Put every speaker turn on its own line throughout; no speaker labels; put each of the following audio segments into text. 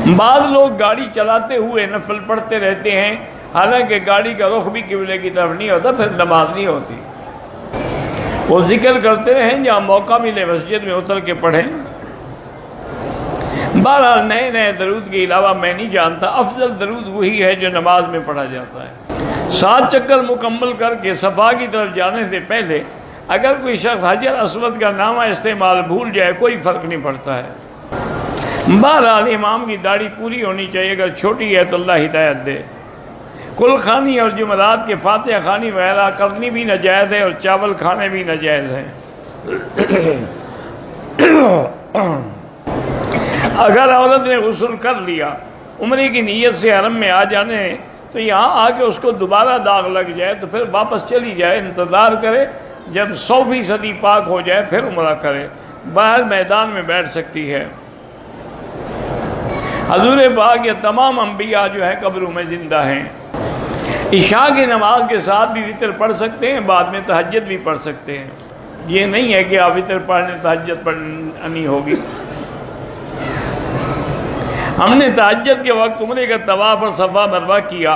بعض لوگ گاڑی چلاتے ہوئے نفل پڑھتے رہتے ہیں، حالانکہ گاڑی کا رخ بھی قبلے کی طرف نہیں ہوتا، پھر نماز نہیں ہوتی۔ وہ ذکر کرتے رہیں، جہاں موقع ملے مسجد میں اتر کے پڑھیں۔ بہرحال نئے نئے درود کے علاوہ میں نہیں جانتا، افضل درود وہی ہے جو نماز میں پڑھا جاتا ہے۔ 7 چکر مکمل کر کے صفا کی طرف جانے سے پہلے اگر کوئی شخص حجر اسود کا نامہ استعمال بھول جائے کوئی فرق نہیں پڑتا ہے۔ بہرحال امام کی داڑھی پوری ہونی چاہیے، اگر چھوٹی ہے تو اللہ ہدایت دے۔ کل خوانی اور جمعرات کے فاتحہ خوانی وغیرہ کرنی بھی ناجائز ہے، اور چاول کھانے بھی ناجائز ہے۔ اگر عورت نے غسل کر لیا، عمرے کی نیت سے حرم میں آ جانے تو یہاں آ کے اس کو دوبارہ داغ لگ جائے تو پھر واپس چلی جائے، انتظار کرے جب 100% پاک ہو جائے پھر عمرہ کرے، باہر میدان میں بیٹھ سکتی ہے۔ حضور پاک یہ تمام انبیاء جو ہیں قبروں میں زندہ ہیں۔ عشاء کی نماز کے ساتھ بھی وتر پڑھ سکتے ہیں، بعد میں تہجد بھی پڑھ سکتے ہیں۔ یہ نہیں ہے کہ آپ وتر پڑھنے تہجد پڑھنی ہوگی۔ ہم نے تہجد کے وقت عمرے کا طواف اور صفا مروہ کیا،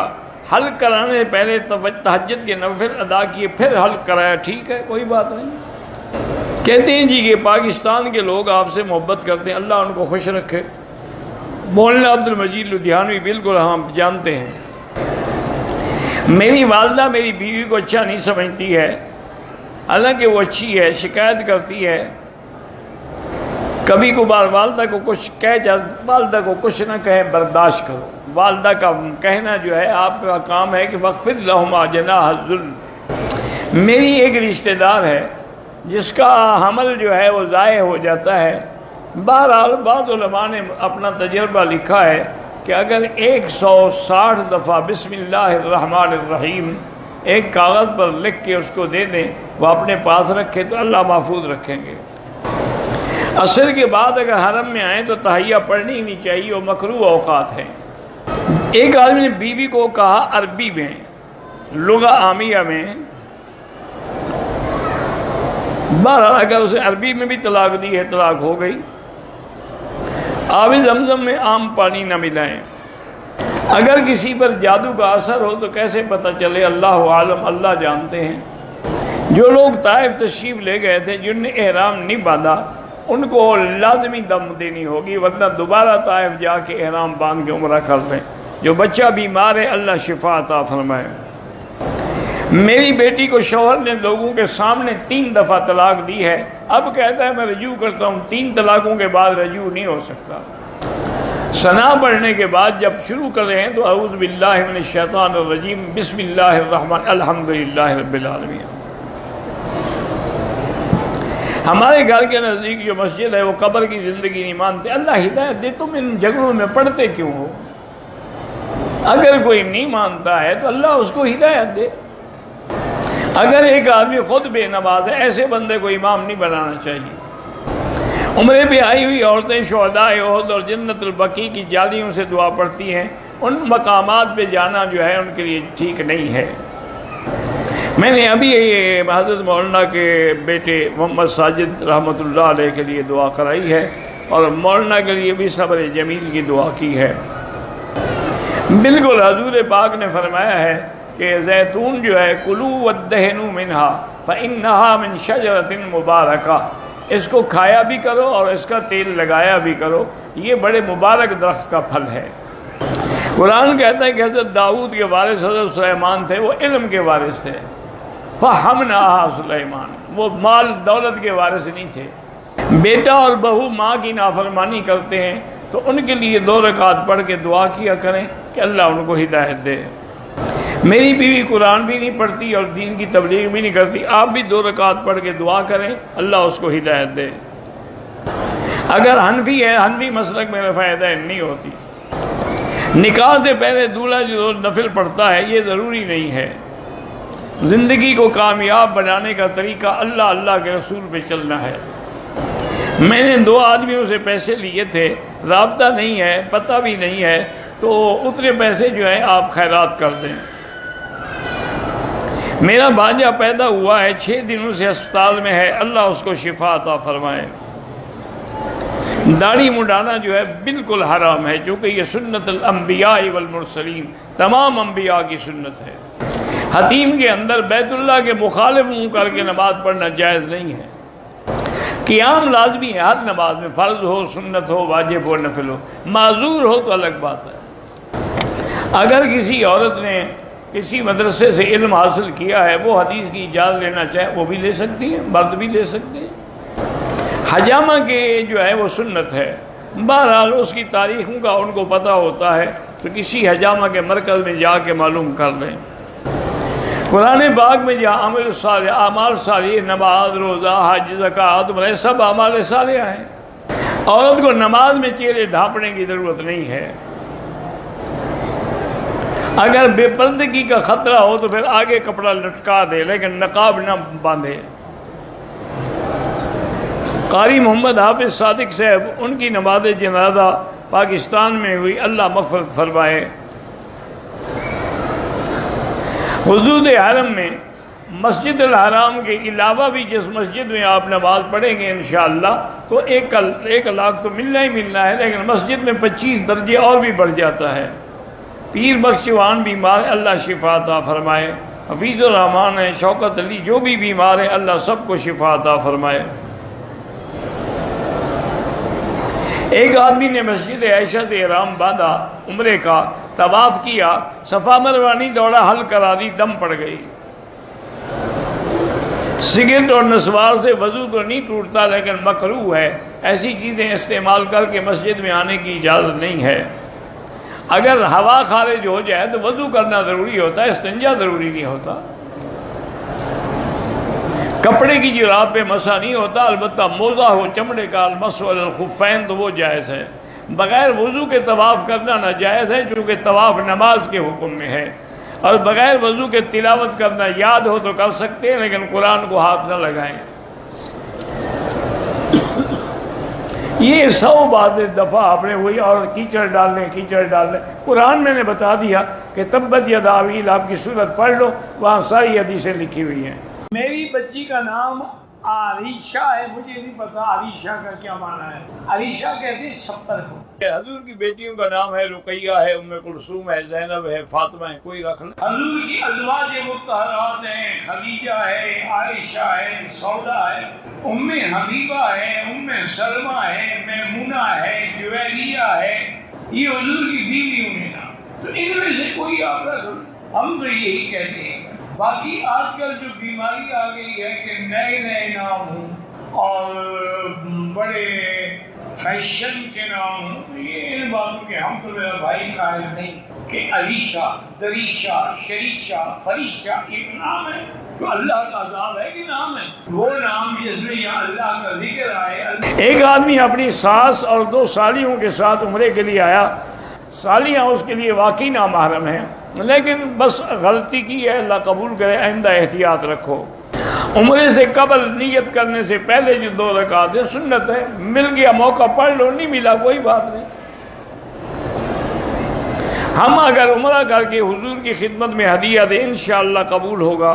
حلق کرانے سے پہلے تہجد کے نوافل ادا کیے پھر حلق کرایا، ٹھیک ہے، کوئی بات نہیں۔ کہتے ہیں جی کہ پاکستان کے لوگ آپ سے محبت کرتے ہیں، اللہ ان کو خوش رکھے۔ مولانا عبد المجید لدھیانوی بالکل ہم جانتے ہیں۔ میری والدہ میری بیوی کو اچھا نہیں سمجھتی ہے، حالانکہ وہ اچھی ہے، شکایت کرتی ہے، کبھی کبھار والدہ کو والدہ کو کچھ نہ کہیں برداشت کرو۔ والدہ کا کہنا جو ہے آپ کا کام ہے کہ وَخْفِضْ لَهُمَا جَنَاحَ الذُّلِّ۔ میری ایک رشتہ دار ہے جس کا حمل جو ہے وہ ضائع ہو جاتا ہے۔ بہرحال بعض علماء نے اپنا تجربہ لکھا ہے کہ اگر 160 دفعہ بسم اللہ الرحمن الرحیم ایک کاغذ پر لکھ کے اس کو دے دیں، وہ اپنے پاس رکھے تو اللہ محفوظ رکھیں گے۔ عصر کے بعد اگر حرم میں آئیں تو تحیہ پڑھنی ہی نہیں چاہیے، وہ مکروہ اوقات ہیں۔ ایک آدمی نے بیوی کو کہا عربی میں، لغہ عامیہ میں، بہرحال اگر اسے عربی میں بھی طلاق دی ہے طلاق ہو گئی۔ آب زمزم میں عام پانی نہ ملائیں۔ اگر کسی پر جادو کا اثر ہو تو کیسے پتہ چلے؟ اللہ عالم، اللہ جانتے ہیں۔ جو لوگ طائف تشریف لے گئے تھے جن نے احرام نہیں باندھا ان کو لازمی دم دینی ہوگی، ورنہ دوبارہ طائف جا کے احرام باندھ کے عمرہ کر لیں۔ جو بچہ بیمار ہے اللہ شفا عطا فرمائے۔ میری بیٹی کو شوہر نے لوگوں کے سامنے 3 دفعہ طلاق دی ہے، اب کہتا ہے میں رجوع کرتا ہوں، 3 طلاقوں کے بعد رجوع نہیں ہو سکتا۔ ثنا پڑھنے کے بعد جب شروع کر رہے ہیں تو اعوذ باللہ من الشیطان الرجیم بسم اللہ الرحمن الحمدللہ رب العالمین۔ ہمارے گھر کے نزدیک جو مسجد ہے وہ قبر کی زندگی نہیں مانتے، اللہ ہدایت دے، تم ان جگہوں میں پڑھتے کیوں ہو؟ اگر کوئی نہیں مانتا ہے تو اللہ اس کو ہدایت دے۔ اگر ایک آدمی خود بے نماز ہے ایسے بندے کو امام نہیں بنانا چاہیے۔ عمرے پہ آئی ہوئی عورتیں شہداء احد اور جنت البقیع کی جالیوں سے دعا پڑھتی ہیں، ان مقامات پہ جانا جو ہے ان کے لیے ٹھیک نہیں ہے۔ میں نے ابھی حضرت مولانا کے بیٹے محمد ساجد رحمۃ اللہ علیہ کے لیے دعا کرائی ہے، اور مولانا کے لیے بھی صبر جمیل کی دعا کی ہے۔ بالکل حضور پاک نے فرمایا ہے کہ زیتون جو ہے کلوا وادہنوا منہا فانہا من شجرۃ مبارکہ، اس کو کھایا بھی کرو اور اس کا تیل لگایا بھی کرو، یہ بڑے مبارک درخت کا پھل ہے۔ قرآن کہتا ہے کہ حضرت داؤد کے وارث حضرت سلیمان تھے، وہ علم کے وارث تھے، فہمناہا سلیمان، وہ مال دولت کے وارث نہیں تھے۔ بیٹا اور بہو ماں کی نافرمانی کرتے ہیں تو ان کے لیے 2 رکعت پڑھ کے دعا کیا کریں کہ اللہ ان کو ہدایت دے۔ میری بیوی قرآن بھی نہیں پڑھتی اور دین کی تبلیغ بھی نہیں کرتی، آپ بھی 2 رکعت پڑھ کے دعا کریں اللہ اس کو ہدایت دے۔ اگر حنفی ہے، حنفی مسلک میں فائدہ نہیں ہوتی۔ نکاح سے پہلے دولہا جو نفل پڑھتا ہے یہ ضروری نہیں ہے۔ زندگی کو کامیاب بنانے کا طریقہ اللہ اللہ کے رسول پہ چلنا ہے۔ میں نے 2 آدمیوں سے پیسے لیے تھے، رابطہ نہیں ہے، پتہ بھی نہیں ہے، تو اتنے پیسے جو ہیں آپ خیرات کر دیں۔ میرا بھانجا پیدا ہوا ہے، 6 دنوں سے ہسپتال میں ہے، اللہ اس کو شفا عطا فرمائے۔ داڑھی منڈانا جو ہے بالکل حرام ہے، چونکہ یہ سنت الانبیاء والمرسلین، تمام انبیاء کی سنت ہے۔ حتیم کے اندر بیت اللہ کے مخالف منہ کر کے نماز پڑھنا جائز نہیں ہے۔ قیام لازمی ہے ہر نماز میں، فرض ہو، سنت ہو، واجب ہو، نفل ہو۔ معذور ہو تو الگ بات ہے۔ اگر کسی عورت نے کسی مدرسے سے علم حاصل کیا ہے، وہ حدیث کی اجازت لینا چاہے وہ بھی لے سکتی ہیں، مرد بھی لے سکتے ہیں۔ حجامہ کے جو ہے وہ سنت ہے، بہرحال اس کی تاریخوں کا ان کو پتہ ہوتا ہے تو کسی حجامہ کے مرکز میں جا کے معلوم کر لیں۔ قرآن پاک میں جہاں اعمال صالح، نماز، روزہ، حج، زکوٰۃ، عمرہ، سب اعمال صالحہ ہیں۔ عورت کو نماز میں چہرے ڈھانپنے کی ضرورت نہیں ہے۔ اگر بے پردگی کا خطرہ ہو تو پھر آگے کپڑا لٹکا دے، لیکن نقاب نہ باندھے۔ قاری محمد حافظ صادق صاحب، ان کی نماز جنازہ پاکستان میں ہوئی، اللہ مغفرت فرمائے۔ حدود حرم میں مسجد الحرام کے علاوہ بھی جس مسجد میں آپ نماز پڑھیں گے انشاءاللہ تو ایک لاکھ تو ملنا ہی ملنا ہے، لیکن مسجد میں 25 درجے اور بھی بڑھ جاتا ہے۔ پیر بخشوان بیمار، اللہ شفا عطا فرمائے۔ حفیظ الرحمان ہے، شوکت علی، جو بھی بیمار ہے اللہ سب کو شفا عطا فرمائے۔ ایک آدمی نے مسجد عائشہ سے احرام باندھا، عمرے کا طواف کیا، صفا مروہ نہیں دوڑا، حل کرا دی، دم پڑ گئی۔ سگریٹ اور نسوار سے وضو تو نہیں ٹوٹتا، لیکن مکروہ ہے۔ ایسی چیزیں استعمال کر کے مسجد میں آنے کی اجازت نہیں ہے۔ اگر ہوا خارج ہو جائے تو وضو کرنا ضروری ہوتا ہے، استنجا ضروری نہیں ہوتا۔ کپڑے کی جراب پہ مسح نہیں ہوتا، البتہ موزہ ہو چمڑے کا، المسح علی الخفین، تو وہ جائز ہے۔ بغیر وضو کے طواف کرنا ناجائز ہے، چونکہ طواف نماز کے حکم میں ہے، اور بغیر وضو کے تلاوت کرنا یاد ہو تو کر سکتے ہیں، لیکن قرآن کو ہاتھ نہ لگائیں۔ یہ 100 بات دفعہ آپ نے وہی، اور کیچڑ ڈالنے، قرآن میں نے بتا دیا کہ تبت یدا ابی لہب کی سورت پڑھ لو، وہاں ساری حدیثیں لکھی ہوئی ہیں۔ میری بچی کا نام عریشہ ہے، مجھے نہیں پتا عریشہ کا کیا معنی ہے۔ عریشہ کہتے ہیں چھپر کو۔ حضور کی بیٹیوں کا نام ہے رقیہ ہے، ام کلثوم ہے، زینب ہے، فاطمہ ہے، کوئی رکھ لیں۔ حضور کی ازواج مطہرات ہیں، خدیجہ ہے، عائشہ ہے، سودا ہے، ام حبیبہ ہے، ام سلمہ ہے، میمونہ ہے، جویریہ ہے، یہ حضور کی بیویوں کے نام۔ تو ان میں سے کوئی آپ رکھ لیں، ہم تو یہی کہتے ہیں۔ باقی آج کل جو بیماری آ گئی ہے کہ نئے نئے نام ہوں اور بڑے فیشن کے نام ہوں، یہ ان باتوں کے ہم تو میرا بھائی قائل نہیں کہ عریشہ، دریشہ، شریشہ، فریشہ ایک نام ہے تو اللہ کا عذاب ہے کہ نام ہے؟ وہ نام جس میں یا اللہ کا ذکر آئے۔ ایک آدمی اپنی ساس اور 2 سالیوں کے ساتھ عمرے کے لیے آیا، سالیاں اس کے لیے واقعی نامحرم ہیں، لیکن بس غلطی کی ہے، اللہ قبول کرے، آئندہ احتیاط رکھو۔ عمرے سے قبل نیت کرنے سے پہلے جو 2 رکعتیں سنت ہے، مل گیا موقع پڑھ لو، نہیں ملا کوئی بات نہیں۔ ہم اگر عمرہ کر کے حضور کی خدمت میں ہدیہ دیں انشاءاللہ قبول ہوگا۔